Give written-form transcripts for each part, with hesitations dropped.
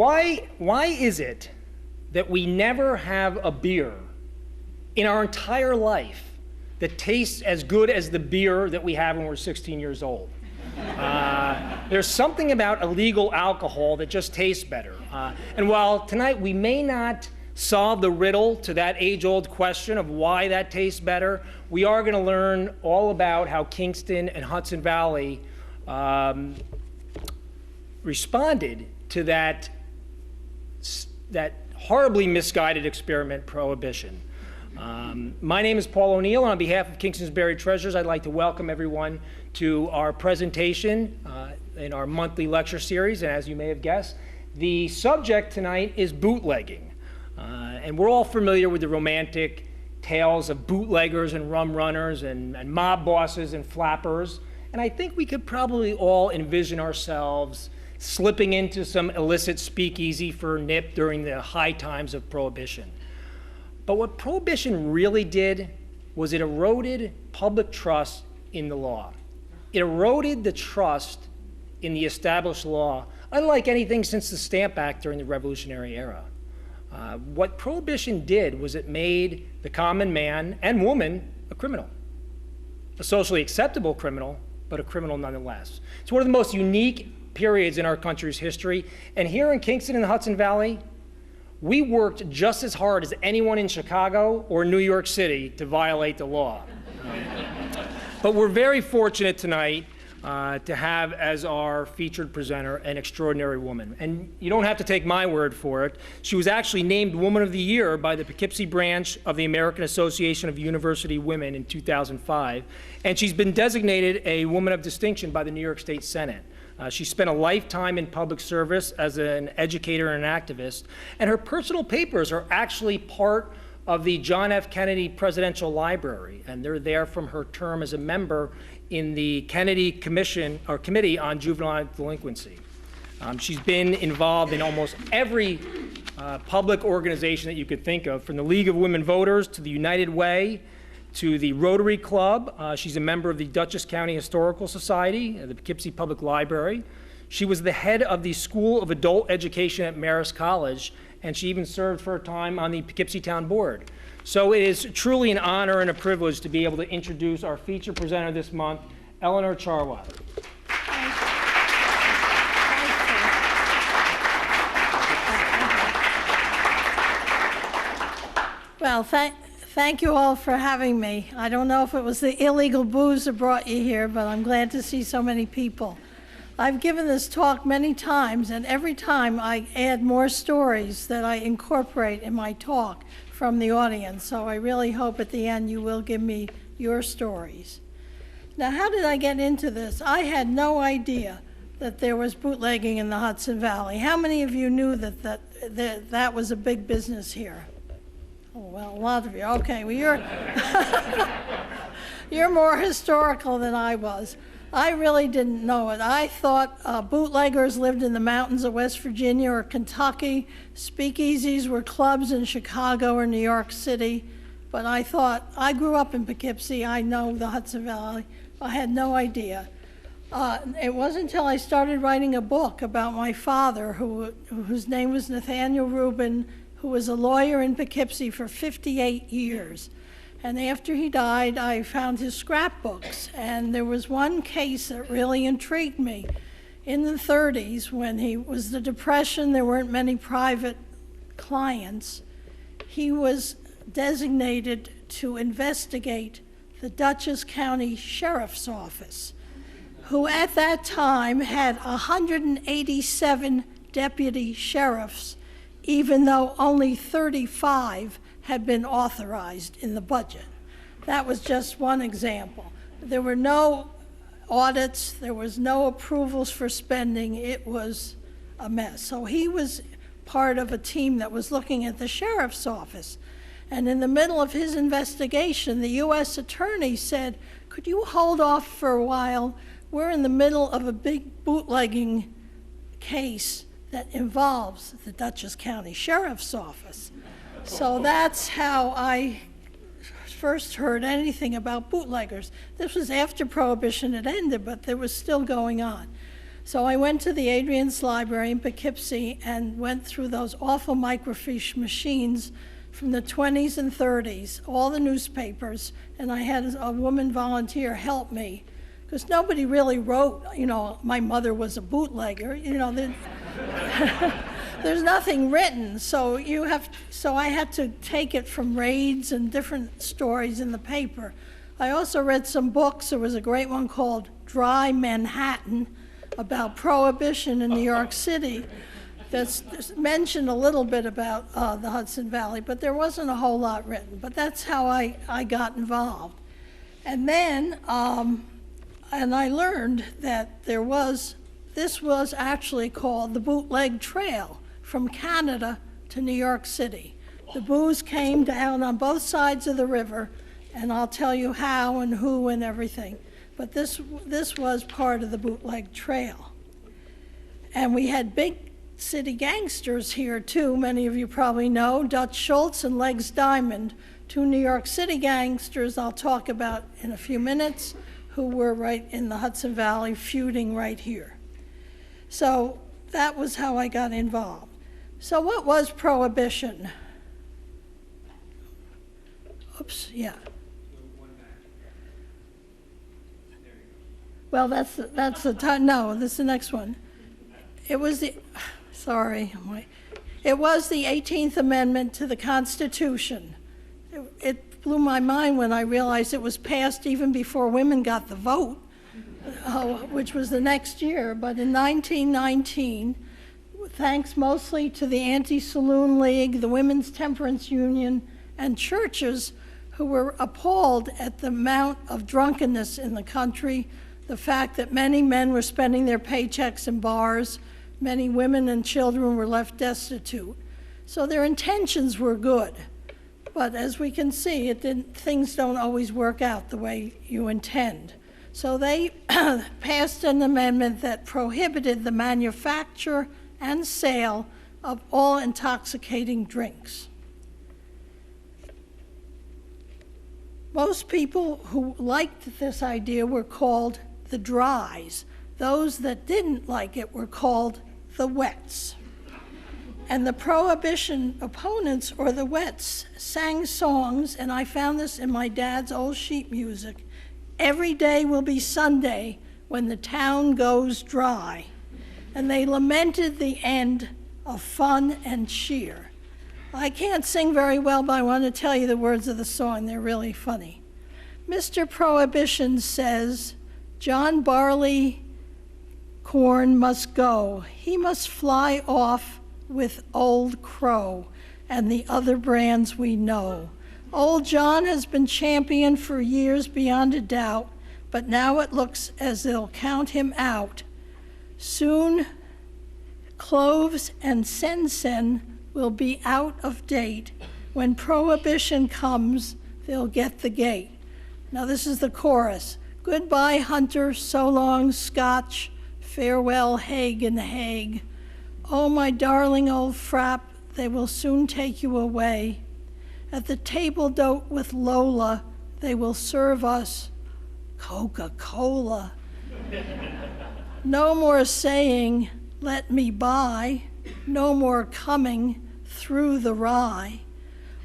Why is it that we never have a beer in our entire life that tastes as good as the beer that we have when we're 16 years old? There's something about illegal alcohol that just tastes better. And while tonight we may not solve the riddle to that age-old question of why that tastes better, we are going to learn all about how Kingston and Hudson Valley responded to that horribly misguided experiment, Prohibition. My name is Paul O'Neill, and on behalf of Kingston's Buried Treasures, I'd like to welcome everyone to our presentation in our monthly lecture series. And as you may have guessed, the subject tonight is bootlegging. And we're all familiar with the romantic tales of bootleggers and rum runners and mob bosses and flappers. And I think we could probably all envision ourselves slipping into some illicit speakeasy for a nip during the high times of Prohibition. But what Prohibition really did was it eroded public trust in the law. It eroded the trust in the established law, unlike anything since the Stamp Act during the Revolutionary era. What Prohibition did was it made the common man and woman a criminal, a socially acceptable criminal, but a criminal nonetheless. It's one of the most unique periods in our country's history, and here in Kingston and the Hudson Valley, we worked just as hard as anyone in Chicago or New York City to violate the law. But we're very fortunate tonight to have as our featured presenter an extraordinary woman. And you don't have to take my word for it. She was actually named Woman of the Year by the Poughkeepsie branch of the American Association of University Women in 2005. And she's been designated a Woman of Distinction by the New York State Senate. She spent a lifetime in public service as an educator and an activist, and her personal papers are actually part of the John F. Kennedy Presidential Library, and they're there from her term as a member in the Kennedy Committee on Juvenile Delinquency. She's been involved in almost every public organization that you could think of, from the League of Women Voters to the United Way, to the Rotary Club. She's a member of the Dutchess County Historical Society, the Poughkeepsie Public Library. She was the head of the School of Adult Education at Marist College, and she even served for a time on the Poughkeepsie Town Board. So it is truly an honor and a privilege to be able to introduce our featured presenter this month, Eleanor Charwatt. Well, thank you all for having me. I don't know if it was the illegal booze that brought you here, but I'm glad to see so many people. I've given this talk many times, and every time I add more stories that I incorporate in my talk from the audience. So I really hope at the end you will give me your stories. Now, how did I get into this? I had no idea that there was bootlegging in the Hudson Valley. How many of you knew that was a big business here? Oh, well, a lot of you. Okay, well, you're more historical than I was. I really didn't know it. I thought bootleggers lived in the mountains of West Virginia or Kentucky. Speakeasies were clubs in Chicago or New York City. But I thought, I grew up in Poughkeepsie. I know the Hudson Valley. I had no idea. It wasn't until I started writing a book about my father, whose name was Nathaniel Rubin, who was a lawyer in Poughkeepsie for 58 years. And after he died, I found his scrapbooks. And there was one case that really intrigued me. In the 30s, when he was the Depression, there weren't many private clients. He was designated to investigate the Dutchess County Sheriff's Office, who at that time had 187 deputy sheriffs, even though only 35 had been authorized in the budget. That was just one example. There were no audits, there was no approvals for spending. It was a mess. So he was part of a team that was looking at the sheriff's office. And in the middle of his investigation, the U.S. attorney said, "Could you hold off for a while? We're in the middle of a big bootlegging case that involves the Dutchess County Sheriff's Office." So that's how I first heard anything about bootleggers. This was after Prohibition had ended, but there was still going on. So I went to the Adrian's Library in Poughkeepsie and went through those awful microfiche machines from the 20s and 30s, all the newspapers, and I had a woman volunteer help me, because nobody really wrote, my mother was a bootlegger, there's nothing written, so I had to take it from raids and different stories in the paper. I also read some books. There was a great one called Dry Manhattan about Prohibition in New York City that's mentioned a little bit about the Hudson Valley, but there wasn't a whole lot written. But that's how I got involved. And then, and I learned that this was actually called the Bootleg Trail from Canada to New York City. The booze came down on both sides of the river, and I'll tell you how and who and everything. But this was part of the Bootleg Trail. And we had big city gangsters here too. Many of you probably know Dutch Schultz and Legs Diamond, two New York City gangsters I'll talk about in a few minutes, who were right in the Hudson Valley feuding right here. So that was how I got involved. So what was Prohibition? Oops, yeah. Well, that's the time. No, this is the next one. It was the 18th Amendment to the Constitution. It blew my mind when I realized it was passed even before women got the vote, which was the next year. But in 1919, thanks mostly to the Anti-Saloon League, the Women's Temperance Union, and churches who were appalled at the amount of drunkenness in the country, the fact that many men were spending their paychecks in bars, many women and children were left destitute. So their intentions were good. But as we can see, things don't always work out the way you intend. So they passed an amendment that prohibited the manufacture and sale of all intoxicating drinks. Most people who liked this idea were called the dries. Those that didn't like it were called the wets. And the Prohibition opponents, or the wets, sang songs, and I found this in my dad's old sheet music. Every day will be Sunday when the town goes dry. And they lamented the end of fun and cheer. I can't sing very well, but I want to tell you the words of the song. They're really funny. Mr. Prohibition says, John Barley Corn must go. He must fly off with Old Crow and the other brands we know. Old John has been champion for years beyond a doubt, but now it looks as they'll count him out. Soon, cloves and sensen will be out of date. When Prohibition comes, they'll get the gate. Now this is the chorus. Goodbye, Hunter, so long, Scotch, farewell, Hague and Hague. Oh, my darling old frap, they will soon take you away. At the table d'hote with Lola, they will serve us Coca-Cola. No more saying, let me buy, no more coming through the rye.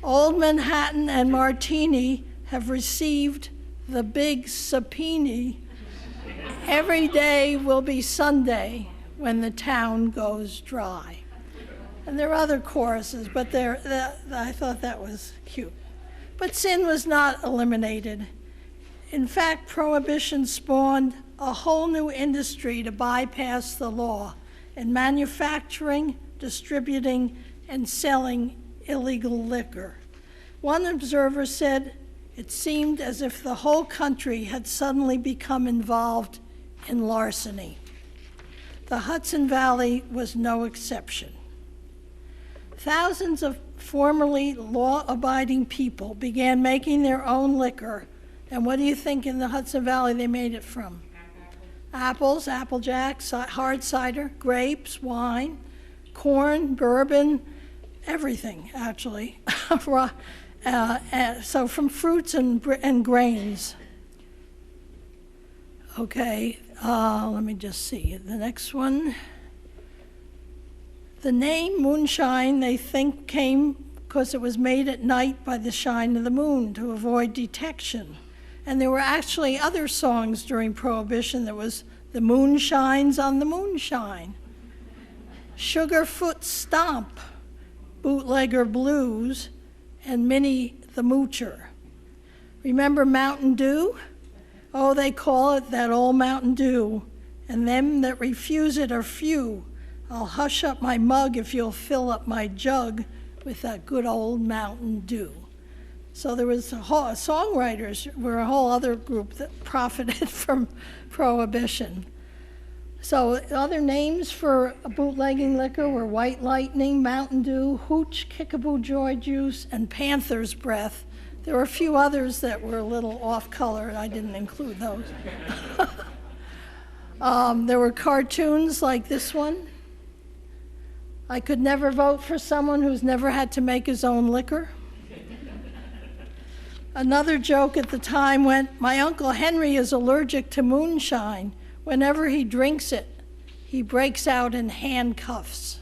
Old Manhattan and Martini have received the big subpoena. Every day will be Sunday when the town goes dry. And there are other choruses, but I thought that was cute. But sin was not eliminated. In fact, Prohibition spawned a whole new industry to bypass the law in manufacturing, distributing, and selling illegal liquor. One observer said it seemed as if the whole country had suddenly become involved in larceny. The Hudson Valley was no exception. Thousands of formerly law-abiding people began making their own liquor, and what do you think in the Hudson Valley they made it from? Apples, Apple Jacks, hard cider, grapes, wine, corn, bourbon, everything, actually. So from fruits and grains. Okay, let me just see. The next one. The name moonshine, they think, came because it was made at night by the shine of the moon to avoid detection. And there were actually other songs during Prohibition. There was The Moon Shines on the Moonshine, Sugarfoot Stomp, Bootlegger Blues, and Minnie the Moocher. Remember Mountain Dew? Oh, they call it that old Mountain Dew, and them that refuse it are few. I'll hush up my mug if you'll fill up my jug with that good old Mountain Dew. So there was songwriters were a whole other group that profited from Prohibition. So other names for bootlegging liquor were White Lightning, Mountain Dew, Hooch, Kickapoo Joy Juice, and Panther's Breath. There were a few others that were a little off color, and I didn't include those. There were cartoons like this one. I could never vote for someone who's never had to make his own liquor. Another joke at the time went, my Uncle Henry is allergic to moonshine. Whenever he drinks it, he breaks out in handcuffs.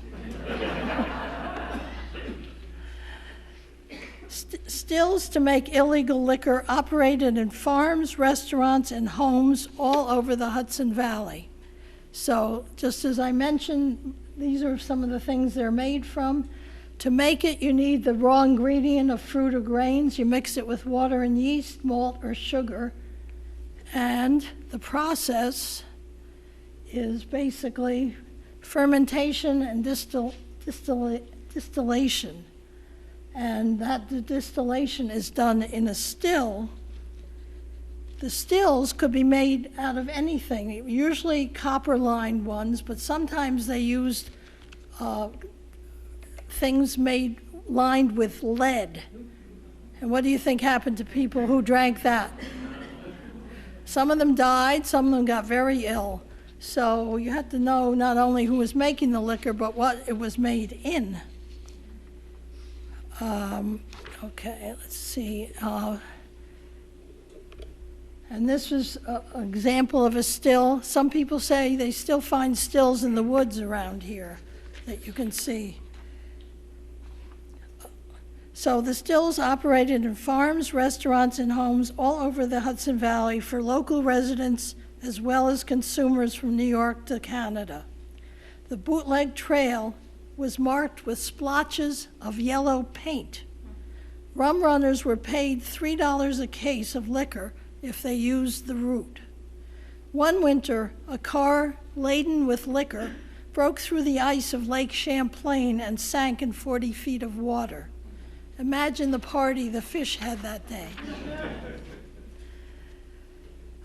Stills to make illegal liquor operated in farms, restaurants, and homes all over the Hudson Valley. So just as I mentioned, these are some of the things they're made from. To make it, you need the raw ingredient of fruit or grains. You mix it with water and yeast, malt, or sugar. And the process is basically fermentation and distillation. And that distillation is done in a still. The stills could be made out of anything, usually copper-lined ones, but sometimes they used things lined with lead. And what do you think happened to people who drank that? Some of them died, some of them got very ill. So you had to know not only who was making the liquor, but what it was made in. Okay, let's see. And this was an example of a still. Some people say they still find stills in the woods around here that you can see. So the stills operated in farms, restaurants, and homes all over the Hudson Valley for local residents as well as consumers from New York to Canada. The bootleg trail was marked with splotches of yellow paint. Rum runners were paid $3 a case of liquor if they used the route. One winter, a car laden with liquor broke through the ice of Lake Champlain and sank in 40 feet of water. Imagine the party the fish had that day.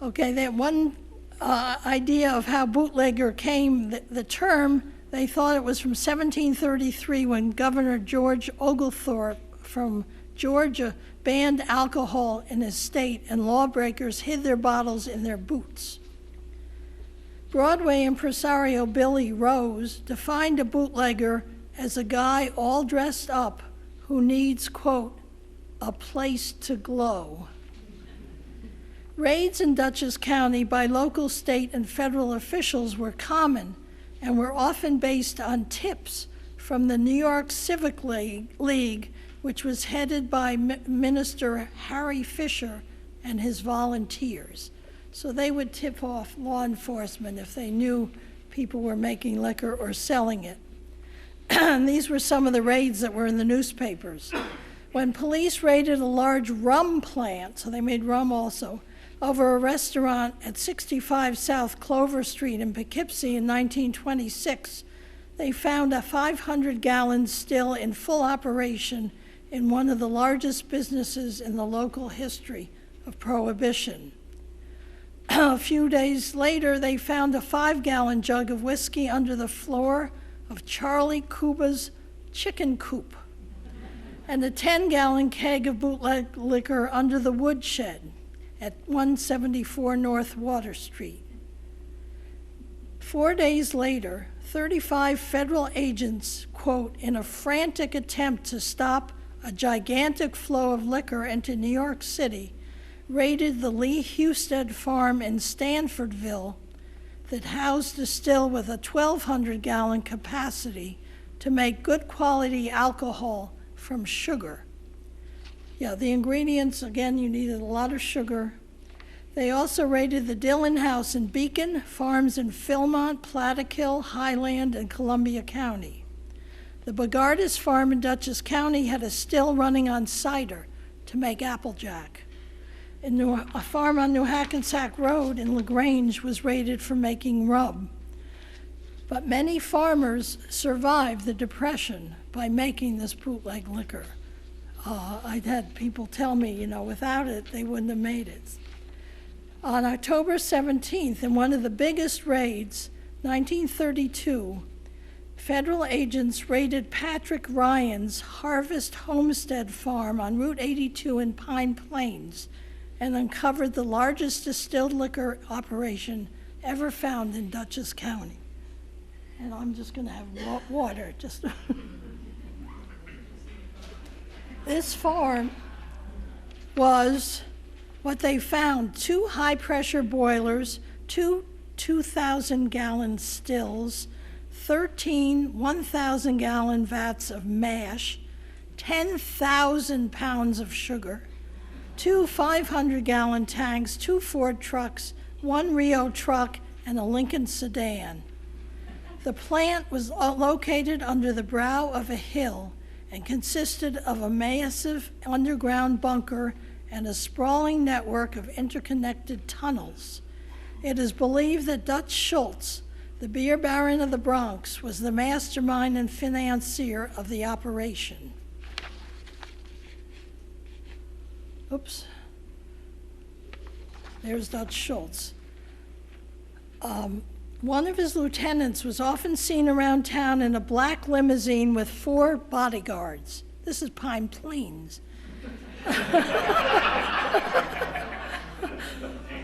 Okay, that one idea of how bootlegger came, the term, they thought it was from 1733 when Governor George Oglethorpe from Georgia banned alcohol in his state and lawbreakers hid their bottles in their boots. Broadway impresario Billy Rose defined a bootlegger as a guy all dressed up who needs, quote, a place to glow. Raids in Dutchess County by local, state, and federal officials were common and were often based on tips from the New York Civic League, which was headed by Minister Harry Fisher and his volunteers. So they would tip off law enforcement if they knew people were making liquor or selling it. And these were some of the raids that were in the newspapers. When police raided a large rum plant, so they made rum also, over a restaurant at 65 South Clover Street in Poughkeepsie in 1926, they found a 500-gallon still in full operation in one of the largest businesses in the local history of Prohibition. A few days later, they found a 5-gallon jug of whiskey under the floor of Charlie Cuba's chicken coop and a 10-gallon keg of bootleg liquor under the woodshed at 174 North Water Street. 4 days later, 35 federal agents, quote, in a frantic attempt to stop a gigantic flow of liquor into New York City, raided the Lee Husted farm in Stanfordville that housed a still with a 1,200-gallon capacity to make good quality alcohol from sugar. Yeah, the ingredients, again, you needed a lot of sugar. They also raided the Dillon House in Beacon, farms in Philmont, Plattekill, Highland, and Columbia County. The Bogardus farm in Dutchess County had a still running on cider to make Applejack. A farm on New Hackensack Road in LaGrange was raided for making rum. But many farmers survived the Depression by making this bootleg liquor. I'd had people tell me, you know, without it, they wouldn't have made it. On October 17th, in one of the biggest raids, 1932, federal agents raided Patrick Ryan's Harvest Homestead Farm on Route 82 in Pine Plains and uncovered the largest distilled liquor operation ever found in Dutchess County. And I'm just going to have water. This farm was what they found: 2 high-pressure boilers, 2 2,000-gallon stills, 13 1,000-gallon vats of mash, 10,000 pounds of sugar, 2 500-gallon tanks, 2 Ford trucks, 1 Rio truck, and a Lincoln sedan. The plant was located under the brow of a hill and consisted of a massive underground bunker and a sprawling network of interconnected tunnels. It is believed that Dutch Schultz, the beer baron of the Bronx, was the mastermind and financier of the operation. Oops. There's Dutch Schultz. One of his lieutenants was often seen around town in a black limousine with 4 bodyguards. This is Pine Plains.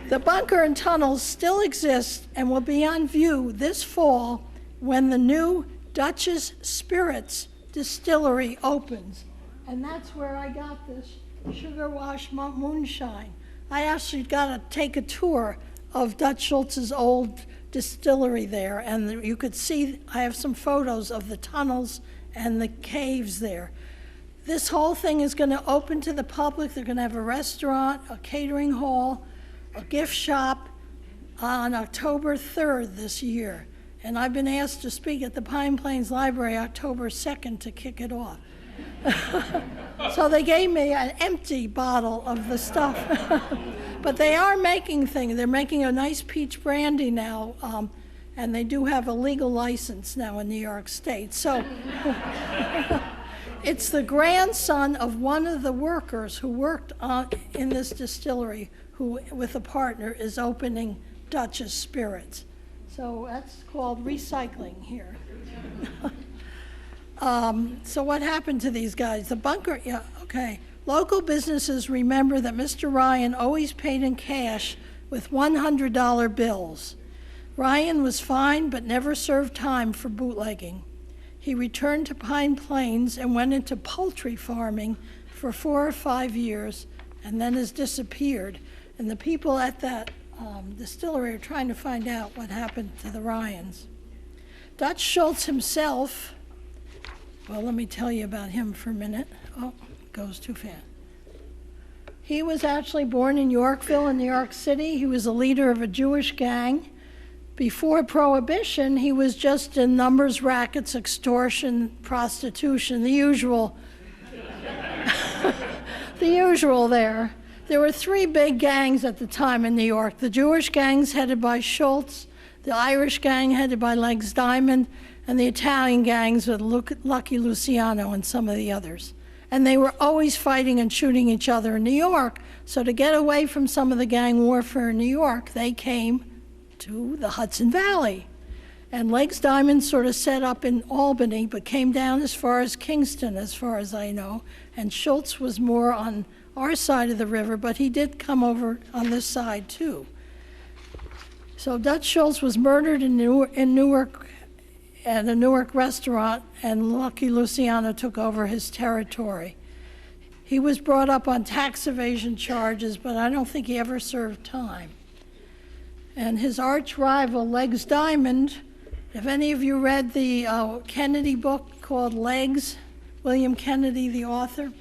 The bunker and tunnels still exist and will be on view this fall when the new Dutchess Spirits distillery opens. And that's where I got this sugar wash moonshine. I actually got to take a tour of Dutch Schultz's old distillery there, and you could see, I have some photos of the tunnels and the caves there. This whole thing is going to open to the public. They're going to have a restaurant, a catering hall, a gift shop on October 3rd this year. And I've been asked to speak at the Pine Plains Library October 2nd to kick it off. So they gave me an empty bottle of the stuff. But they are making things. They're making a nice peach brandy now, and they do have a legal license now in New York State. So it's the grandson of one of the workers who worked in this distillery who, with a partner, is opening Dutchess Spirits. So that's called recycling here. So what happened to these guys? The bunker, yeah, okay. Local businesses remember that Mr. Ryan always paid in cash with $100 bills. Ryan was fined but never served time for bootlegging. He returned to Pine Plains and went into poultry farming for 4 or 5 years and then has disappeared. And the people at that distillery are trying to find out what happened to the Ryans. Dutch Schultz himself, well, let me tell you about him for a minute. Oh, it goes too fast. He was actually born in Yorkville in New York City. He was a leader of a Jewish gang. Before Prohibition, he was just in numbers, rackets, extortion, prostitution, the usual. The usual there. There were 3 big gangs at the time in New York. The Jewish gangs headed by Schultz, the Irish gang headed by Legs Diamond, and the Italian gangs with Lucky Luciano and some of the others. And they were always fighting and shooting each other in New York. So to get away from some of the gang warfare in New York, they came to the Hudson Valley. And Legs Diamond sort of set up in Albany, but came down as far as Kingston, as far as I know. And Schultz was more on our side of the river, but he did come over on this side too. So Dutch Schultz was murdered in Newark at a Newark restaurant, and Lucky Luciano took over his territory. He was brought up on tax evasion charges, but I don't think he ever served time. And his arch rival, Legs Diamond, if any of you read the Kennedy book called Legs, William Kennedy, the author,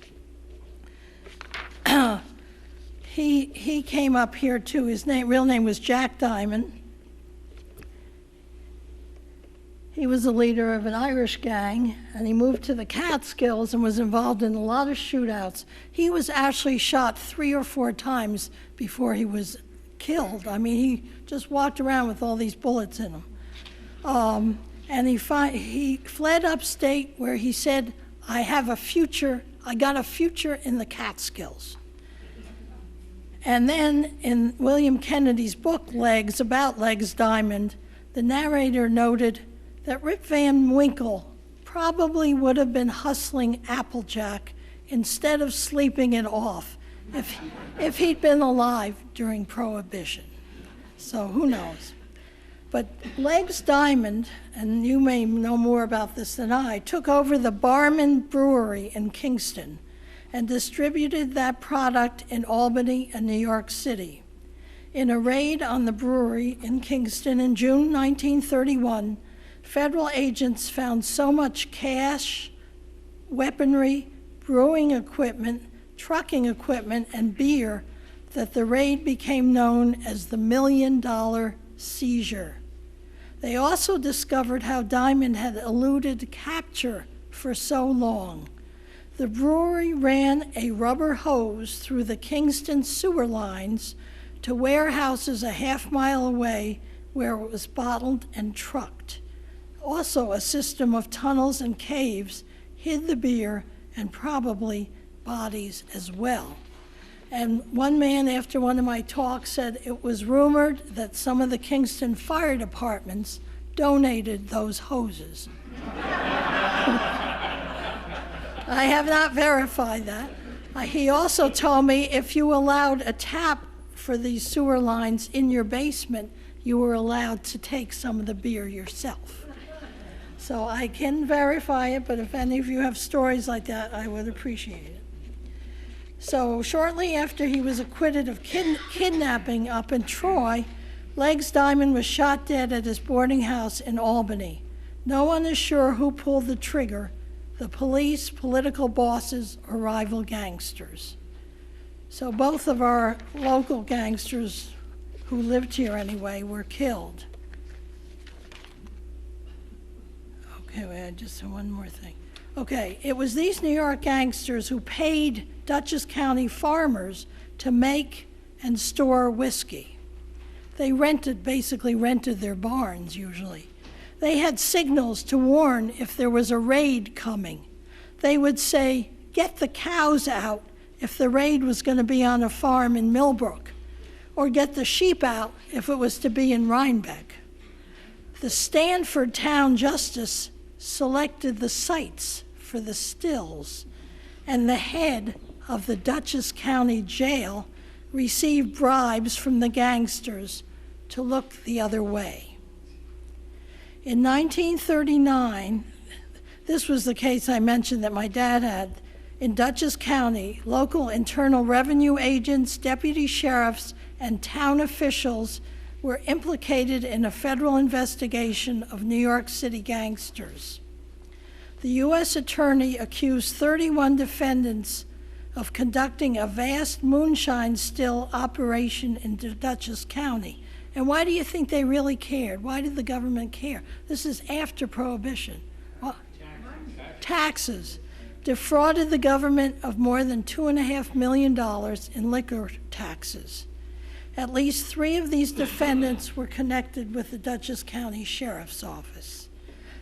he came up here too. His real name was Jack Diamond. He was the leader of an Irish gang, and he moved to the Catskills and was involved in a lot of shootouts. He was actually shot 3 or 4 times before he was killed. I mean, he just walked around with all these bullets in him. And he fled upstate where he said, I got a future in the Catskills. And then in William Kennedy's book, Legs, about Legs Diamond, the narrator noted that Rip Van Winkle probably would have been hustling Applejack instead of sleeping it off if he'd been alive during Prohibition. So who knows? But Legs Diamond, and you may know more about this than I, took over the Barman Brewery in Kingston and distributed that product in Albany and New York City. In a raid on the brewery in Kingston in June 1931, federal agents found so much cash, weaponry, brewing equipment, trucking equipment, and beer that the raid became known as the $1 Million Seizure. They also discovered how Diamond had eluded capture for so long. The brewery ran a rubber hose through the Kingston sewer lines to warehouses a half-mile away where it was bottled and trucked. Also, a system of tunnels and caves hid the beer and probably bodies as well. And one man, after one of my talks, said it was rumored that some of the Kingston fire departments donated those hoses. I have not verified that. He also told me if you allowed a tap for these sewer lines in your basement, you were allowed to take some of the beer yourself. So I can verify it, but if any of you have stories like that, I would appreciate it. So shortly after he was acquitted of kidnapping up in Troy, Legs Diamond was shot dead at his boarding house in Albany. No one is sure who pulled the trigger, the police, political bosses, or rival gangsters. So both of our local gangsters who lived here anyway were killed. Okay, wait, just one more thing. Okay, it was these New York gangsters who paid Dutchess County farmers to make and store whiskey. They basically rented their barns usually. They had signals to warn if there was a raid coming. They would say, get the cows out if the raid was going to be on a farm in Millbrook, or get the sheep out if it was to be in Rhinebeck. The Stanford Town Justice selected the sites for the stills, and the head of the Dutchess County Jail received bribes from the gangsters to look the other way. In 1939, this was the case I mentioned that my dad had. In Dutchess County, local internal revenue agents, deputy sheriffs, and town officials were implicated in a federal investigation of New York City gangsters. The U.S. attorney accused 31 defendants of conducting a vast moonshine still operation in Dutchess County. And why do you think they really cared? Why did the government care? This is after Prohibition. Well, taxes. Defrauded the government of more than $2.5 million in liquor taxes. At least 3 of these defendants were connected with the Dutchess County Sheriff's Office.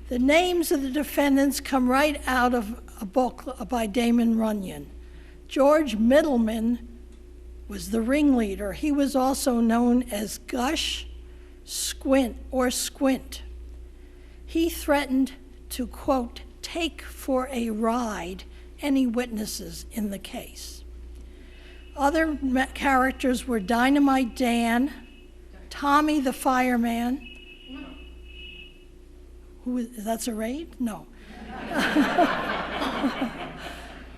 The names of the defendants come right out of a book by Damon Runyon. George Middleman was the ringleader. He was also known as Gush, Squint, or Squint. He threatened to, quote, take for a ride any witnesses in the case. Other characters were Dynamite Dan, Tommy the Fireman. That's a raid? No.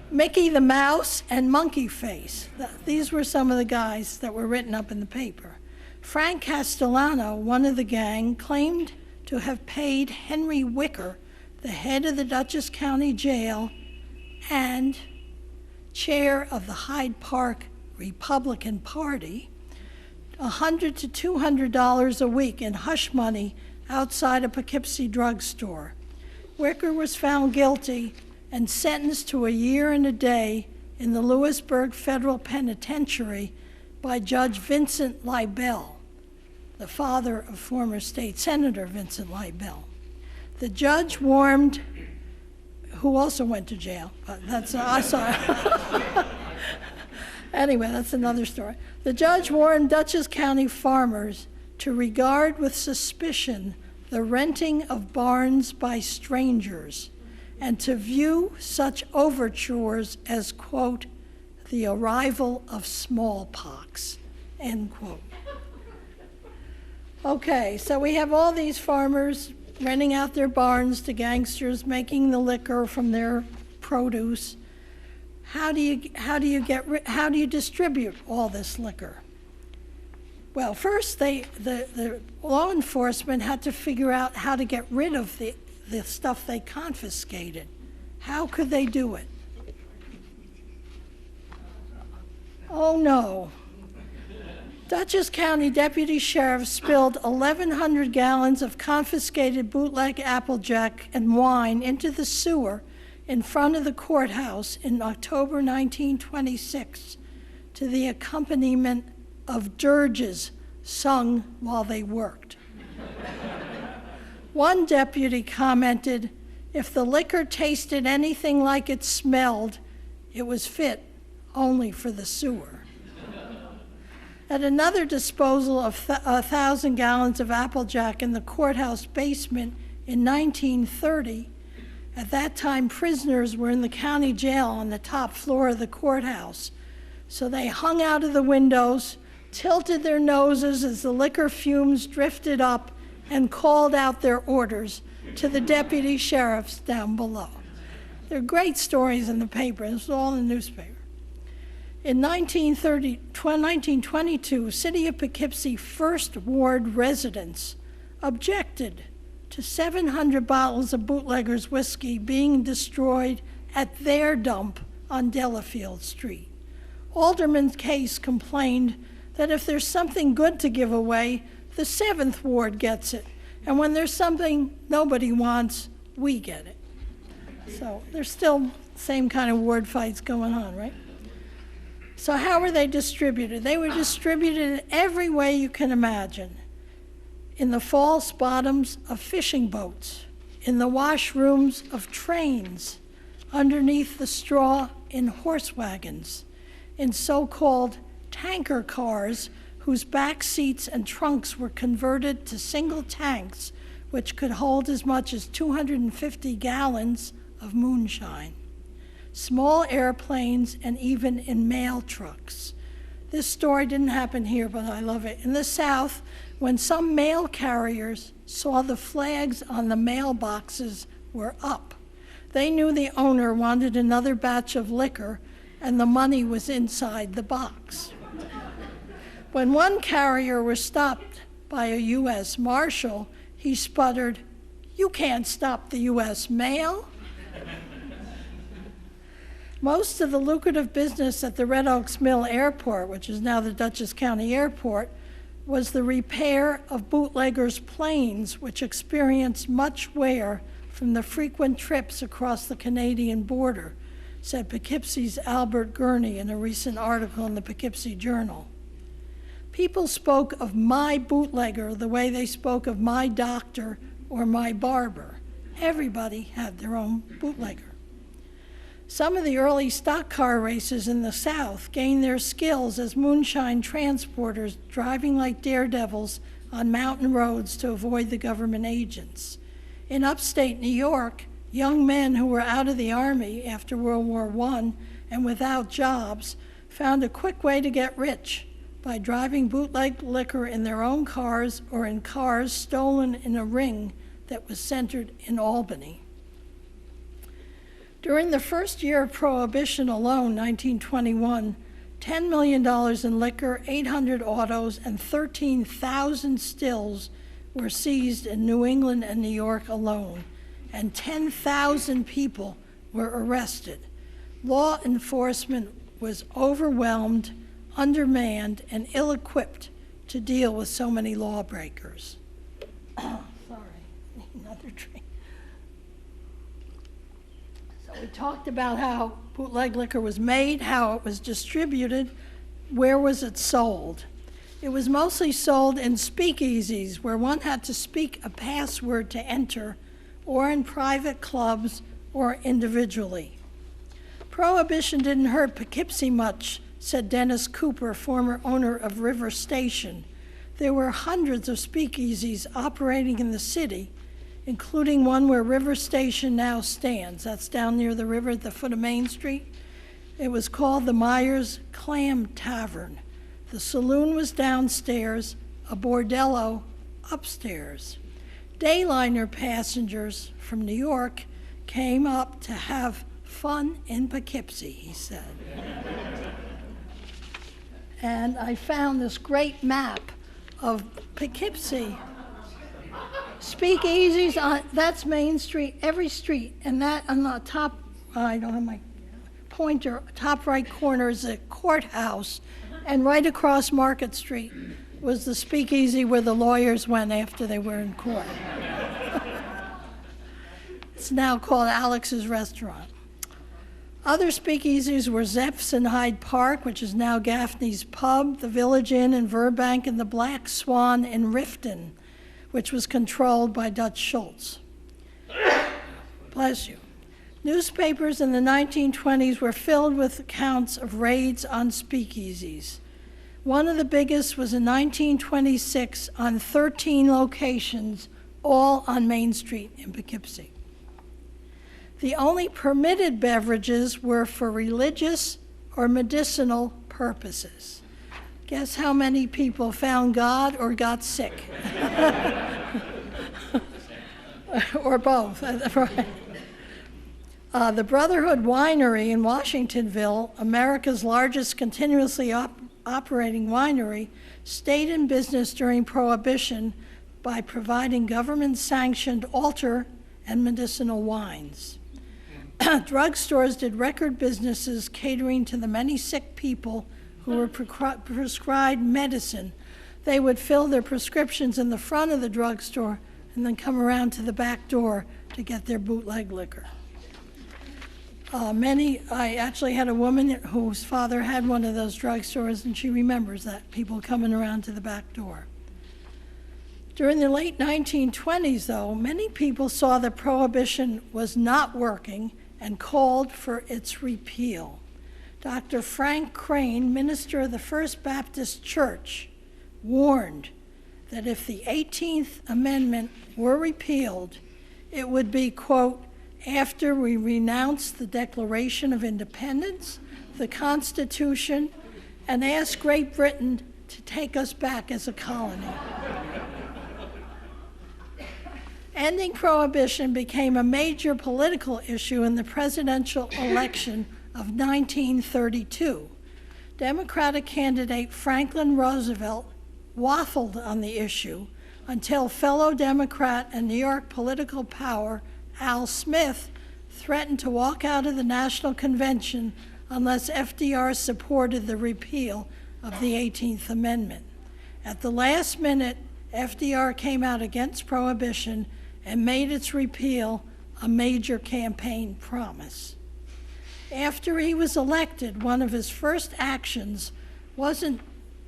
Mickey the Mouse, and Monkey Face. These were some of the guys that were written up in the paper. Frank Castellano, one of the gang, claimed to have paid Henry Wicker, the head of the Dutchess County Jail and chair of the Hyde Park Republican Party, $100 to $200 a week in hush money outside a Poughkeepsie drugstore. Wicker was found guilty and sentenced to a year and a day in the Lewisburg Federal Penitentiary by Judge Vincent Leibel, the father of former state senator Vincent Leibel. The judge warned, who also went to jail, but that's, sorry. Anyway, that's another story. The judge warned Dutchess County farmers to regard with suspicion the renting of barns by strangers and to view such overtures as, quote, the arrival of smallpox, end quote. Okay, so we have all these farmers renting out their barns to gangsters, making the liquor from their produce. How do you distribute all this liquor? Well, first the law enforcement had to figure out how to get rid of the stuff they confiscated. How could they do it? Oh no. Dutchess County deputy sheriff spilled 1,100 gallons of confiscated bootleg Applejack and wine into the sewer in front of the courthouse in October 1926 to the accompaniment of dirges sung while they worked. One deputy commented, if the liquor tasted anything like it smelled, it was fit only for the sewer. At another disposal of 1,000 gallons of Applejack in the courthouse basement in 1930, at that time prisoners were in the county jail on the top floor of the courthouse. So they hung out of the windows, tilted their noses as the liquor fumes drifted up, and called out their orders to the deputy sheriffs down below. There are great stories in the paper. This is all in the newspaper. In 1922, City of Poughkeepsie First Ward residents objected to 700 bottles of bootleggers whiskey being destroyed at their dump on Delafield Street. Alderman Case complained that if there's something good to give away, the 7th Ward gets it. And when there's something nobody wants, we get it. So there's still same kind of ward fights going on, right? So how were they distributed? They were distributed in every way you can imagine. In the false bottoms of fishing boats, in the washrooms of trains, underneath the straw in horse wagons, in so-called tanker cars whose back seats and trunks were converted to single tanks which could hold as much as 250 gallons of moonshine. Small airplanes, and even in mail trucks. This story didn't happen here, but I love it. In the South, when some mail carriers saw the flags on the mailboxes were up, they knew the owner wanted another batch of liquor and the money was inside the box. When one carrier was stopped by a U.S. Marshal, he sputtered, "You can't stop the U.S. mail." Most of the lucrative business at the Red Oaks Mill Airport, which is now the Dutchess County Airport, was the repair of bootleggers' planes, which experienced much wear from the frequent trips across the Canadian border, said Poughkeepsie's Albert Gurney in a recent article in the Poughkeepsie Journal. People spoke of my bootlegger the way they spoke of my doctor or my barber. Everybody had their own bootlegger. Some of the early stock car racers in the South gained their skills as moonshine transporters, driving like daredevils on mountain roads to avoid the government agents. In upstate New York, young men who were out of the Army after World War I and without jobs found a quick way to get rich by driving bootleg liquor in their own cars or in cars stolen in a ring that was centered in Albany. During the first year of Prohibition alone, 1921, $10 million in liquor, 800 autos, and 13,000 stills were seized in New England and New York alone, and 10,000 people were arrested. Law enforcement was overwhelmed, undermanned, and ill-equipped to deal with so many lawbreakers. Sorry, another drink. So we talked about how bootleg liquor was made, how it was distributed, where was it sold. It was mostly sold in speakeasies where one had to speak a password to enter, or in private clubs or individually. Prohibition didn't hurt Poughkeepsie much, said Dennis Cooper, former owner of River Station. There were hundreds of speakeasies operating in the city, including one where River Station now stands. That's down near the river at the foot of Main Street. It was called the Myers Clam Tavern. The saloon was downstairs, a bordello upstairs. Dayliner passengers from New York came up to have fun in Poughkeepsie, he said. And I found this great map of Poughkeepsie. Speakeasies, that's Main Street, every street, and that on the top, I don't have my pointer, top right corner is the courthouse, and right across Market Street was the speakeasy where the lawyers went after they were in court. It's now called Alex's Restaurant. Other speakeasies were Zeph's in Hyde Park, which is now Gaffney's Pub, the Village Inn in Burbank, and the Black Swan in Riften, which was controlled by Dutch Schultz. Bless you. Newspapers in the 1920s were filled with accounts of raids on speakeasies. One of the biggest was in 1926 on 13 locations, all on Main Street in Poughkeepsie. The only permitted beverages were for religious or medicinal purposes. Guess how many people found God or got sick? Or both, right? The Brotherhood Winery in Washingtonville, America's largest continuously operating winery, stayed in business during Prohibition by providing government-sanctioned altar and medicinal wines. Drugstores did record businesses catering to the many sick people who were prescribed medicine. They would fill their prescriptions in the front of the drugstore and then come around to the back door to get their bootleg liquor. I actually had a woman whose father had one of those drugstores, and she remembers that, people coming around to the back door. During the late 1920s, though, many people saw that Prohibition was not working and called for its repeal. Dr. Frank Crane, minister of the First Baptist Church, warned that if the 18th Amendment were repealed, it would be, quote, after we renounce the Declaration of Independence, the Constitution, and ask Great Britain to take us back as a colony. Ending Prohibition became a major political issue in the presidential election of 1932. Democratic candidate Franklin Roosevelt waffled on the issue until fellow Democrat and New York political power Al Smith threatened to walk out of the National Convention unless FDR supported the repeal of the 18th Amendment. At the last minute, FDR came out against Prohibition and made its repeal a major campaign promise. After he was elected, one of his first actions wasn't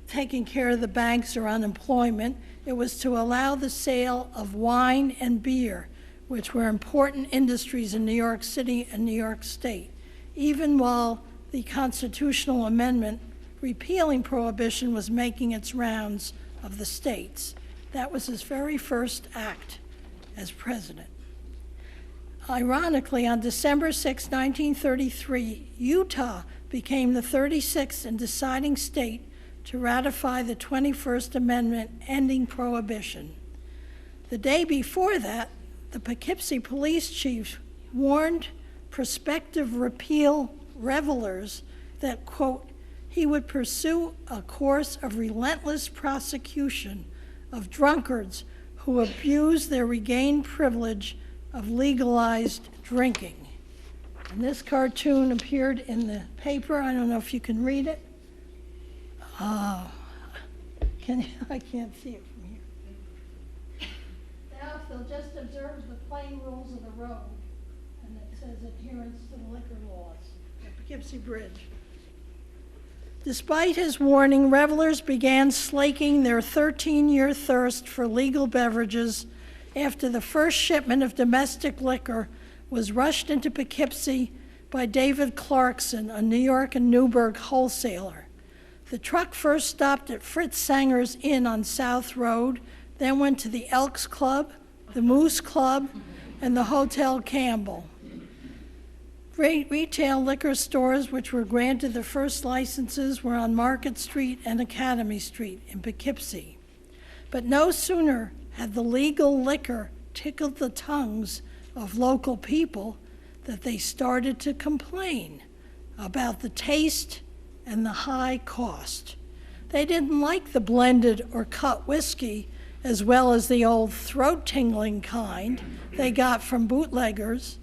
taking care of the banks or unemployment. It was to allow the sale of wine and beer, which were important industries in New York City and New York State, even while the constitutional amendment repealing Prohibition was making its rounds of the states. That was his very first act as president. Ironically, on December 6, 1933, Utah became the 36th and deciding state to ratify the 21st Amendment ending Prohibition. The day before that, the Poughkeepsie police chief warned prospective repeal revelers that, quote, he would pursue a course of relentless prosecution of drunkards who abuse their regained privilege of legalized drinking. And this cartoon appeared in the paper. I don't know if you can read it. I can't see it from here. Now, if they'll just observe the plain rules of the road, and it says adherence to the liquor laws at Poughkeepsie Bridge. Despite his warning, revelers began slaking their 13-year thirst for legal beverages after the first shipment of domestic liquor was rushed into Poughkeepsie by David Clarkson, a New York and Newburgh wholesaler. The truck first stopped at Fritz Sanger's Inn on South Road, then went to the Elks Club, the Moose Club, and the Hotel Campbell. Retail liquor stores which were granted the first licenses were on Market Street and Academy Street in Poughkeepsie. But no sooner had the legal liquor tickled the tongues of local people that they started to complain about the taste and the high cost. They didn't like the blended or cut whiskey as well as the old throat-tingling kind they got from bootleggers.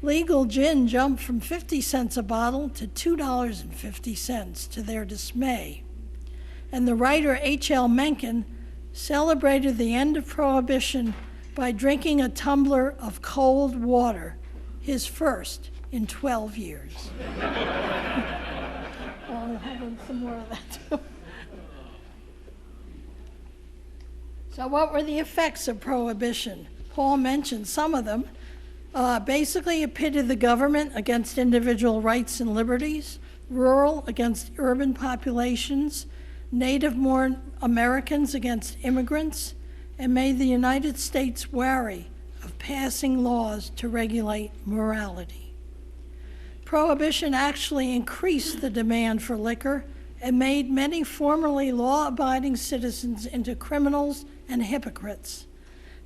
Legal gin jumped from 50 cents a bottle to $2.50 to their dismay. And the writer H.L. Mencken celebrated the end of Prohibition by drinking a tumbler of cold water, his first in 12 years. I'll have some more of that too. So what were the effects of Prohibition? Paul mentioned some of them. Basically, it pitted the government against individual rights and liberties, rural against urban populations, Native-born Americans against immigrants, and made the United States wary of passing laws to regulate morality. Prohibition actually increased the demand for liquor and made many formerly law-abiding citizens into criminals and hypocrites.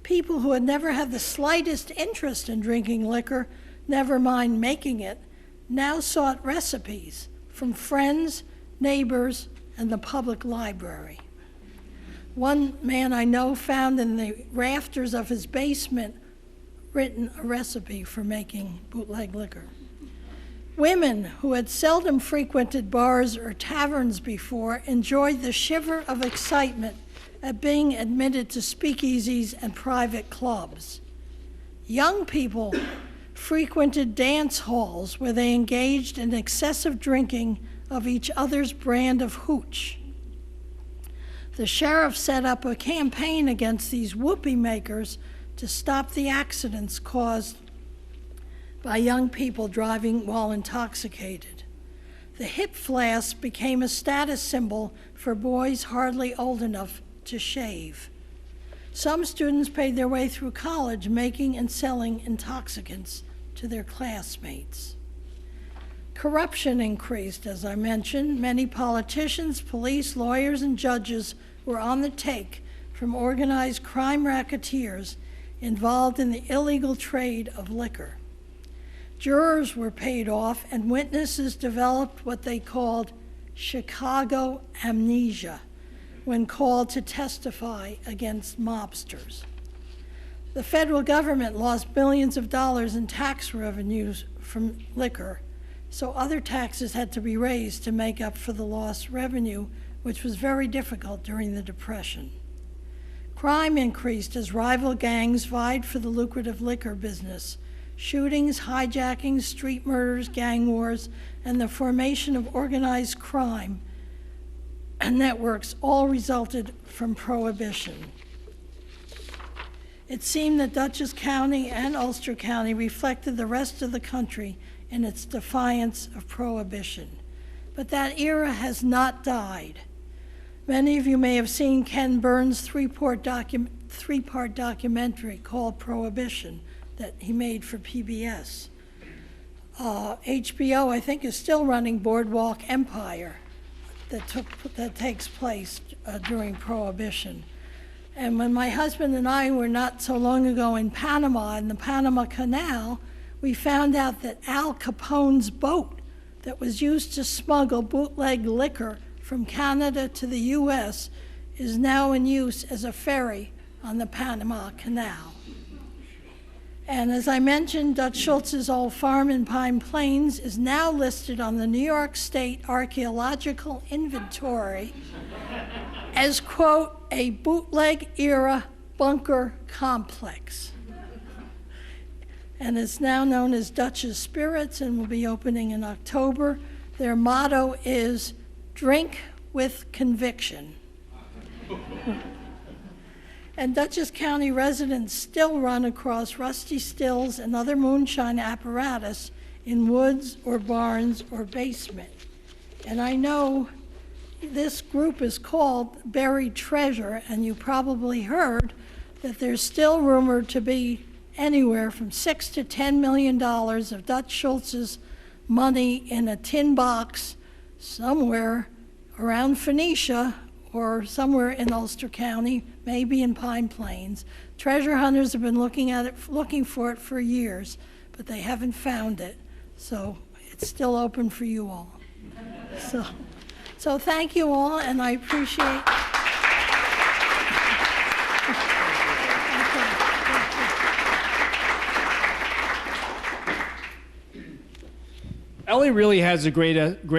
People who had never had the slightest interest in drinking liquor, never mind making it, now sought recipes from friends, neighbors, and the public library. One man I know found in the rafters of his basement written a recipe for making bootleg liquor. Women who had seldom frequented bars or taverns before enjoyed the shiver of excitement at being admitted to speakeasies and private clubs. Young people frequented dance halls where they engaged in excessive drinking of each other's brand of hooch. The sheriff set up a campaign against these whoopee makers to stop the accidents caused by young people driving while intoxicated. The hip flask became a status symbol for boys hardly old enough to shave. Some students paid their way through college making and selling intoxicants to their classmates. Corruption increased, as I mentioned. Many politicians, police, lawyers, and judges were on the take from organized crime racketeers involved in the illegal trade of liquor. Jurors were paid off, and witnesses developed what they called Chicago amnesia when called to testify against mobsters. The federal government lost billions of dollars in tax revenues from liquor, so other taxes had to be raised to make up for the lost revenue, which was very difficult during the Depression. Crime increased as rival gangs vied for the lucrative liquor business. Shootings, hijackings, street murders, gang wars, and the formation of organized crime networks all resulted from Prohibition. It seemed that Dutchess County and Ulster County reflected the rest of the country in its defiance of Prohibition. But that era has not died. Many of you may have seen Ken Burns' three-part documentary called Prohibition that he made for PBS. HBO, I think, is still running Boardwalk Empire that takes place during Prohibition. And when my husband and I were not so long ago in Panama, in the Panama Canal, we found out that Al Capone's boat that was used to smuggle bootleg liquor from Canada to the U.S. is now in use as a ferry on the Panama Canal. And as I mentioned, Dutch Schultz's old farm in Pine Plains is now listed on the New York State Archaeological Inventory as, quote, a bootleg-era bunker complex. And it's now known as Dutch's Spirits and will be opening in October. Their motto is, drink with conviction. And Dutchess County residents still run across rusty stills and other moonshine apparatus in woods or barns or basement. And I know this group is called Buried Treasure, and you probably heard that there's still rumored to be anywhere from $6 to $10 million of Dutch Schultz's money in a tin box somewhere around Phoenicia or somewhere in Ulster County, maybe in Pine Plains. Treasure hunters have been looking for it for years, but they haven't found it. So it's still open for you all. So thank you all, and I appreciate. Ellie really has a great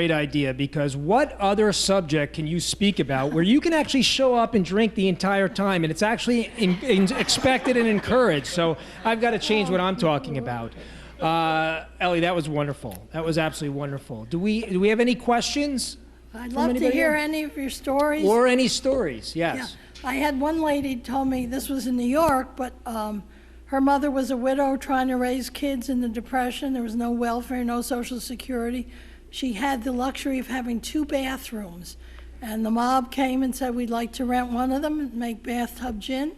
idea, because what other subject can you speak about where you can actually show up and drink the entire time, and it's actually expected and encouraged? So I've got to change what I'm talking about. Ellie, that was wonderful. That was absolutely wonderful. Do we have any questions? I'd love to hear any of your stories. Or any stories, yes. Yeah. I had one lady told me, this was in New York, but her mother was a widow trying to raise kids in the Depression. There was no welfare, no Social Security. She had the luxury of having 2 bathrooms. And the mob came and said, we'd like to rent one of them and make bathtub gin.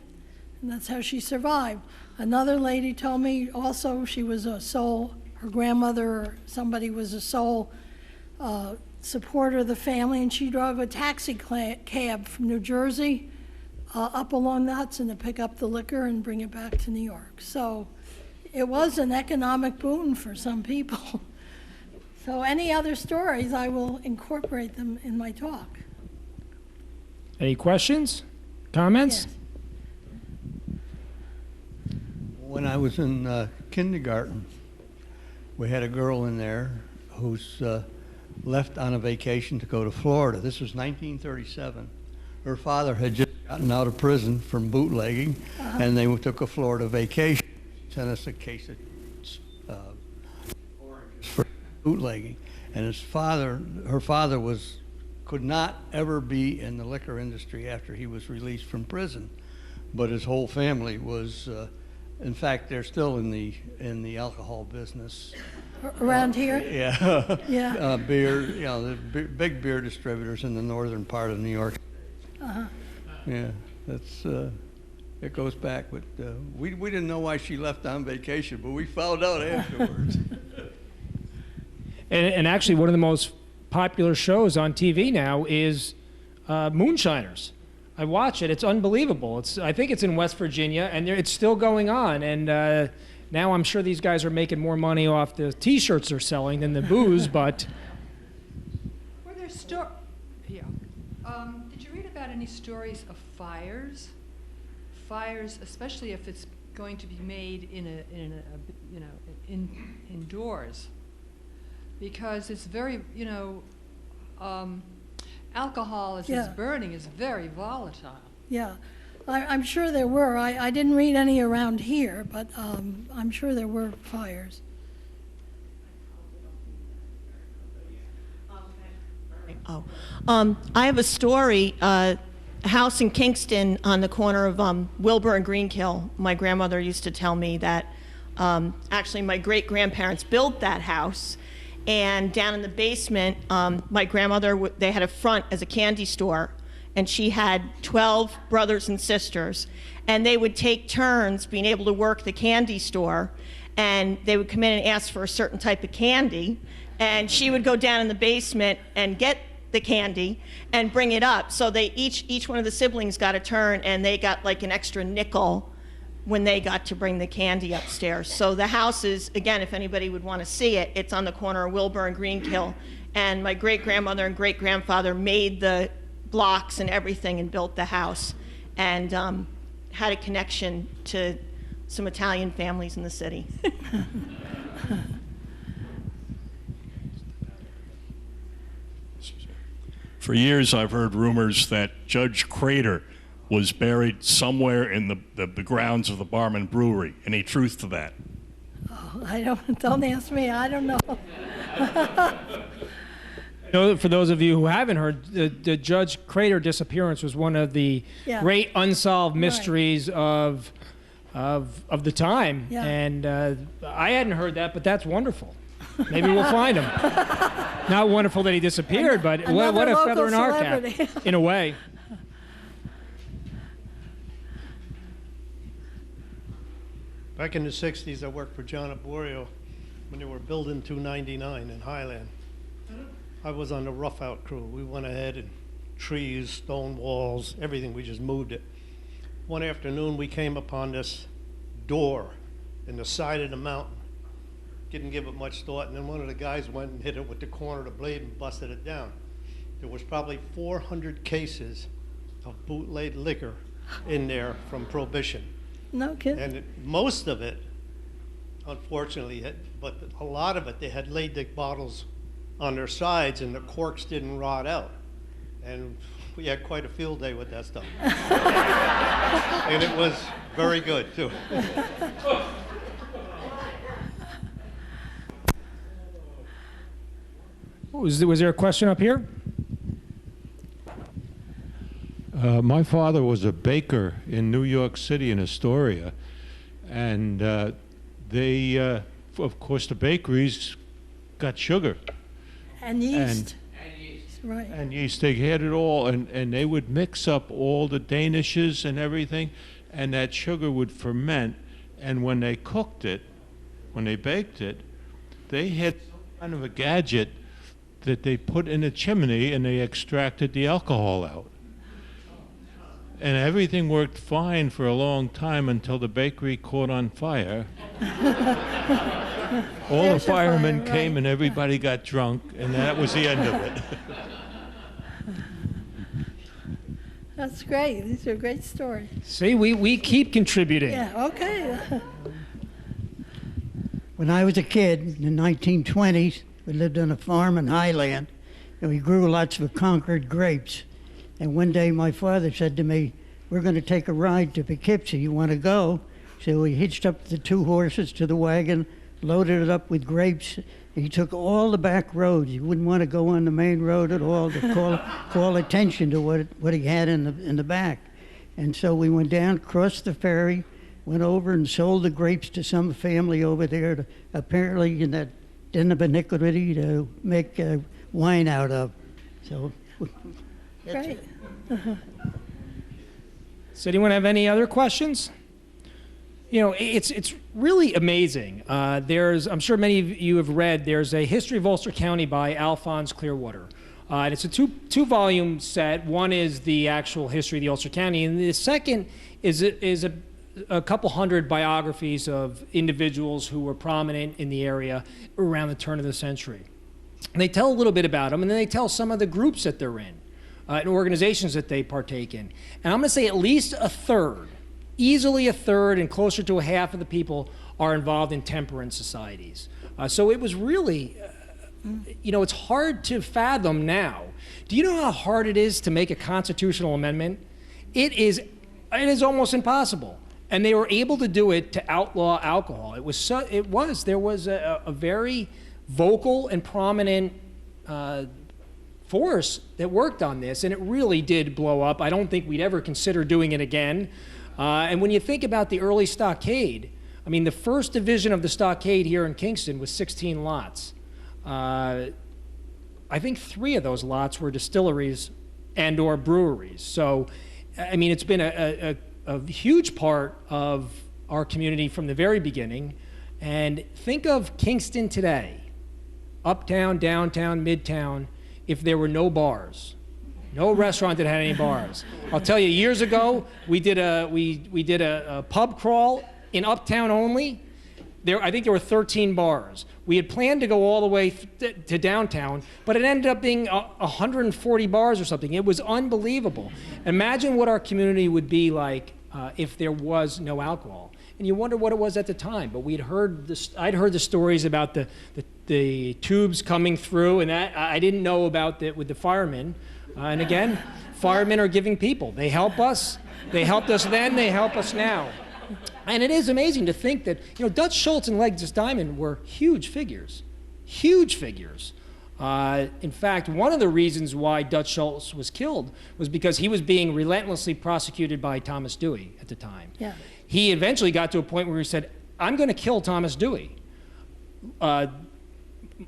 And that's how she survived. Another lady told me also she was a sole, her grandmother or somebody was a sole supporter of the family, and she drove a taxi cab from New Jersey up along the Hudson to pick up the liquor and bring it back to New York. So it was an economic boon for some people. So any other stories, I will incorporate them in my talk. Any questions? Comments? Yes. When I was in kindergarten, we had a girl in there who's left on a vacation to go to Florida. This was 1937. Her father had just gotten out of prison from bootlegging, and they took a Florida vacation. She sent us a case of oranges for bootlegging. And her father could not ever be in the liquor industry after he was released from prison. But his whole family was, in fact, they're still in the alcohol business. Around here? Yeah. Yeah. Beer, the big beer distributors in the northern part of New York. Yeah, that's it goes back, but we didn't know why she left on vacation, but we found out afterwards. And actually, one of the most popular shows on TV now is Moonshiners. I watch it. It's unbelievable. I think it's in West Virginia, and it's still going on. And now I'm sure these guys are making more money off the T-shirts they're selling than the booze, but... Were there did you read about any stories of fires? Fires, especially if it's going to be made indoors, because it's very, alcohol as it's burning is very volatile. Yeah, I'm sure there were. I didn't read any around here, but I'm sure there were fires. I have a story, a house in Kingston on the corner of Wilbur and Greenkill. My grandmother used to tell me that actually my great-grandparents built that house, and down in the basement, my grandmother, they had a front as a candy store, and she had 12 brothers and sisters, and they would take turns being able to work the candy store, and they would come in and ask for a certain type of candy, and she would go down in the basement and get the candy and bring it up. So they each one of the siblings got a turn, and they got like an extra nickel when they got to bring the candy upstairs. So the house is, again, if anybody would want to see it, it's on the corner of Wilbur and Greenkill. And my great-grandmother and great-grandfather made the blocks and everything and built the house, and had a connection to some Italian families in the city. For years, I've heard rumors that Judge Crater was buried somewhere in the grounds of the Barman Brewery. Any truth to that? Oh, don't ask me, I don't know. You know, for those of you who haven't heard, the Judge Crater disappearance was one of the Yeah. great unsolved mysteries of the time. Yeah. And I hadn't heard that, but that's wonderful. Maybe we'll find him. Not wonderful that he disappeared, but what Another a feather local in our cap, celebrity. in a way. Back in the 60s, I worked for John Arborio when they were building 299 in Highland. I was on the rough out crew. We went ahead and trees, stone walls, everything, we just moved it. One afternoon, we came upon this door in the side of the mountain. Didn't give it much thought, and then one of the guys went and hit it with the corner of the blade and busted it down. There was probably 400 cases of bootleg liquor in there from Prohibition. No kidding. And most of it, unfortunately, but a lot of it, they had laid the bottles on their sides and the corks didn't rot out. And we had quite a field day with that stuff. And it was very good, too. Was there a question up here? My father was a baker in New York City in Astoria, and they, of course, the bakeries got sugar And yeast. Right. and yeast. They had it all, and they would mix up all the danishes and everything, and that sugar would ferment. And when they cooked it, when they baked it, they had some kind of a gadget that they put in a chimney, and they extracted the alcohol out. And everything worked fine for a long time until the bakery caught on fire. All the There's your firemen fire, came right. and everybody got drunk, and that was the end of it. That's great. These are great stories. See, we keep contributing. Yeah, okay. When I was a kid in the 1920s, we lived on a farm in Highland, and we grew lots of Concord grapes. And one day my father said to me, "We're going to take a ride to Poughkeepsie. You want to go?" So we hitched up the 2 horses to the wagon, loaded it up with grapes. He took all the back roads. You wouldn't want to go on the main road at all to call attention to what he had in the back. And so we went down, crossed the ferry, went over and sold the grapes to some family over there, to, apparently in that den of iniquity, to make wine out of. So that's Great. it. Does anyone have any other questions? You know, it's really amazing. I'm sure many of you have read, there's a History of Ulster County by Alphonse Clearwater. And it's a two-volume set. One is the actual history of the Ulster County, and the second is a couple hundred biographies of individuals who were prominent in the area around the turn of the century. And they tell a little bit about them, and then they tell some of the groups that they're in, and organizations that they partake in. And I'm going to say at least a third, easily a third, and closer to a half of the people are involved in temperance societies. So it was really, you know, it's hard to fathom now. Do you know how hard it is to make a constitutional amendment? It is almost impossible. And they were able to do it to outlaw alcohol. There was a very vocal and prominent force that worked on this, and it really did blow up. I don't think we'd ever consider doing it again. And when you think about the early stockade, I mean, the first division of the stockade here in Kingston was 16 lots. I think 3 of those lots were distilleries and or breweries. So, I mean, it's been a huge part of our community from the very beginning. And think of Kingston today, uptown, downtown, midtown, if there were no bars. No restaurant that had any bars. I'll tell you, years ago, we did a pub crawl in Uptown only. I think there were 13 bars. We had planned to go all the way to downtown, but it ended up being 140 bars or something. It was unbelievable. Imagine what our community would be like if there was no alcohol. And you wonder what it was at the time. But I'd heard the stories about the tubes coming through, and that I didn't know about with the firemen. And again, firemen are giving people. They help us. They helped us then. They help us now. And it is amazing to think that, Dutch Schultz and Legis Diamond were huge figures. Huge figures. In fact, one of the reasons why Dutch Schultz was killed was because he was being relentlessly prosecuted by Thomas Dewey at the time. Yeah. He eventually got to a point where he said, I'm going to kill Thomas Dewey.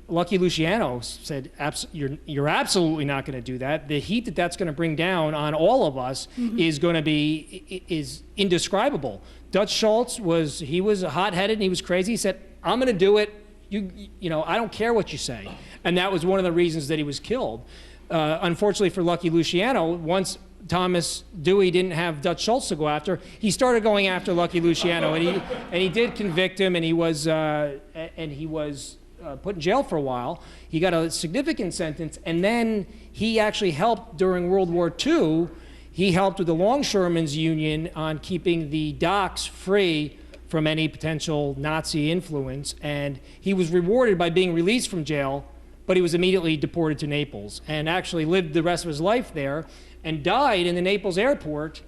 Lucky Luciano said, you're absolutely not going to do that. The heat that's going to bring down on all of us is going to is indescribable. Dutch Schultz was hot-headed and he was crazy. He said, I'm going to do it. I don't care what you say. And that was one of the reasons that he was killed. Unfortunately for Lucky Luciano, once Thomas Dewey didn't have Dutch Schultz to go after, he started going after Lucky Luciano, and he did convict him, and he was put in jail for a while. He got a significant sentence, and then he actually helped during World War II. He helped with the Longshoremen's Union on keeping the docks free from any potential Nazi influence, and he was rewarded by being released from jail, but he was immediately deported to Naples and actually lived the rest of his life there and died in the Naples airport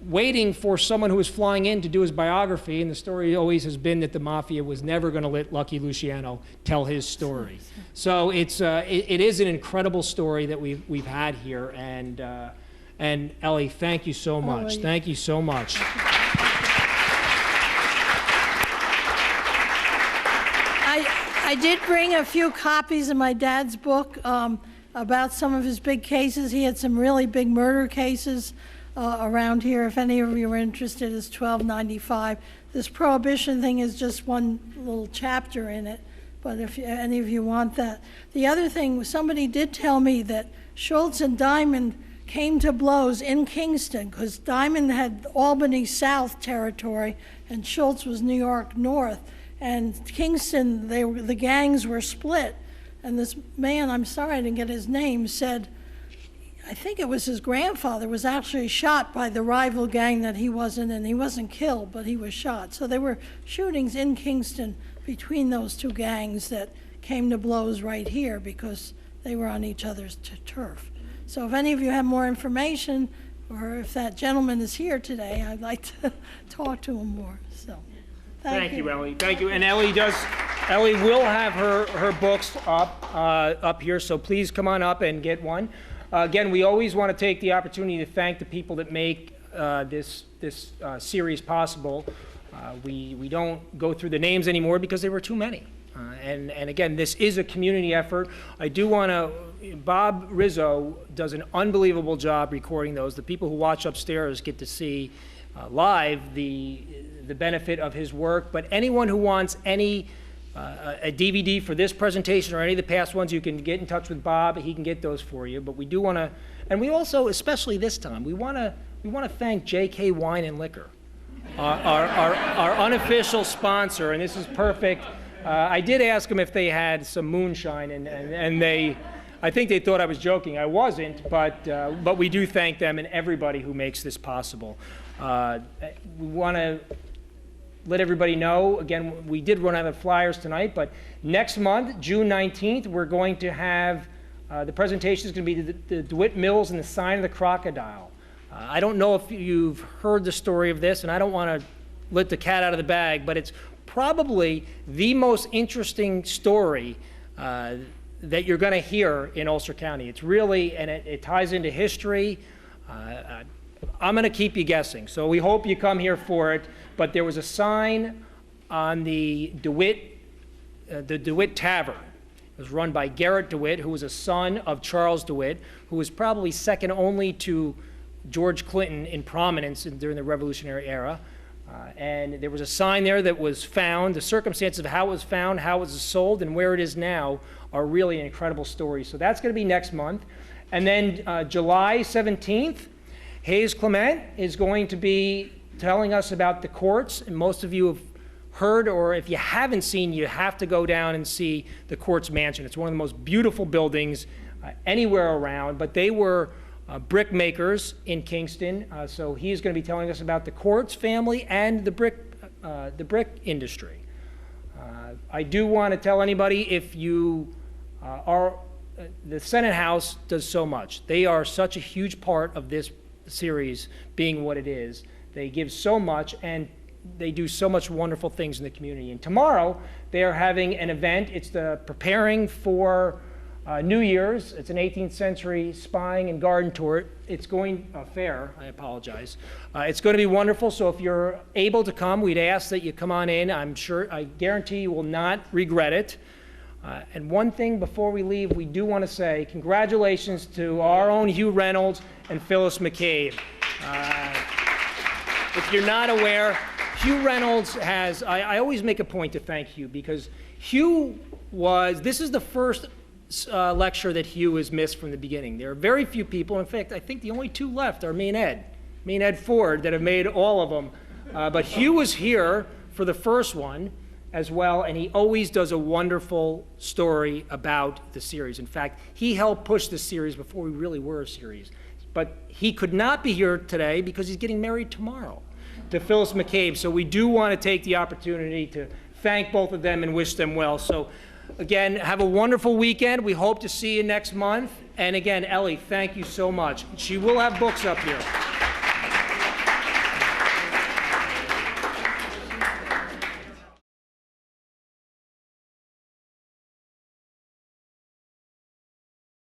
waiting for someone who was flying in to do his biography. And the story always has been that the mafia was never going to let Lucky Luciano tell his story. So it is an incredible story that we've had here. And Ellie, thank you so much. Thank you so much. I did bring a few copies of my dad's book about some of his big cases. He had some really big murder cases around here. If any of you are interested, it's $12.95. This Prohibition thing is just one little chapter in it, but if any of you want that. The other thing, somebody did tell me that Schultz and Diamond came to blows in Kingston because Diamond had Albany South territory and Schultz was New York North. And Kingston, the gangs were split. And this man, I'm sorry I didn't get his name, said, I think it was his grandfather was actually shot by the rival gang that he wasn't in. He wasn't killed, but he was shot. So there were shootings in Kingston between those two gangs that came to blows right here because they were on each other's turf. So if any of you have more information, or if that gentleman is here today, I'd like to talk to him more. So. Thank you, Ellie. Thank you. And Ellie will have her books up here, so please come on up and get one. Again, we always want to take the opportunity to thank the people that make this series possible. We don't go through the names anymore because there were too many. And again, this is a community effort. I do want to, Bob Rizzo does an unbelievable job recording those. The people who watch upstairs get to see live the benefit of his work, but anyone who wants a DVD for this presentation or any of the past ones, you can get in touch with Bob. He can get those for you. But we do want to, and we also, especially this time, we want to thank J.K. Wine and Liquor, our unofficial sponsor, and this is perfect. I did ask them if they had some moonshine, and I think they thought I was joking. I wasn't, but we do thank them and everybody who makes this possible. We want to let everybody know, again, we did run out of flyers tonight, but next month, June 19th, we're going to have, the presentation is going to be the DeWitt Mills and the Sign of the Crocodile. I don't know if you've heard the story of this, and I don't want to let the cat out of the bag, but it's probably the most interesting story that you're going to hear in Ulster County. It's really, and it ties into history. I'm going to keep you guessing, so we hope you come here for it. But there was a sign on the DeWitt Tavern. It was run by Garrett DeWitt, who was a son of Charles DeWitt, who was probably second only to George Clinton in prominence during the Revolutionary era. And there was a sign there that was found. The circumstances of how it was found, how it was sold, and where it is now are really an incredible story. So that's going to be next month. And then July 17th, Hayes Clement is going to be telling us about the courts. And most of you have heard, or if you haven't seen, you have to go down and see the Courts Mansion. It's one of the most beautiful buildings anywhere around, but they were brick makers in Kingston. So he's going to be telling us about the Courts family and the brick industry. I do want to tell anybody, if you the Senate House does so much. They are such a huge part of this series being what it is. They give so much, and they do so much wonderful things in the community. And tomorrow, they are having an event. It's the Preparing for New Year's. It's an 18th century spying and garden tour. It's going fair. I apologize. It's going to be wonderful. So if you're able to come, we'd ask that you come on in. I guarantee you will not regret it. And one thing before we leave, we do want to say congratulations to our own Hugh Reynolds and Phyllis McCabe. If you're not aware, Hugh Reynolds has, I always make a point to thank Hugh, because Hugh this is the first lecture that Hugh has missed from the beginning. There are very few people, in fact, I think the only two left are me and Ed Ford, that have made all of them. But Hugh was here for the first one as well, and he always does a wonderful story about the series. In fact, he helped push the series before we really were a series. But he could not be here today because he's getting married tomorrow to Phyllis McCabe. So we do want to take the opportunity to thank both of them and wish them well. So again, have a wonderful weekend. We hope to see you next month. And again, Ellie, thank you so much. She will have books up here.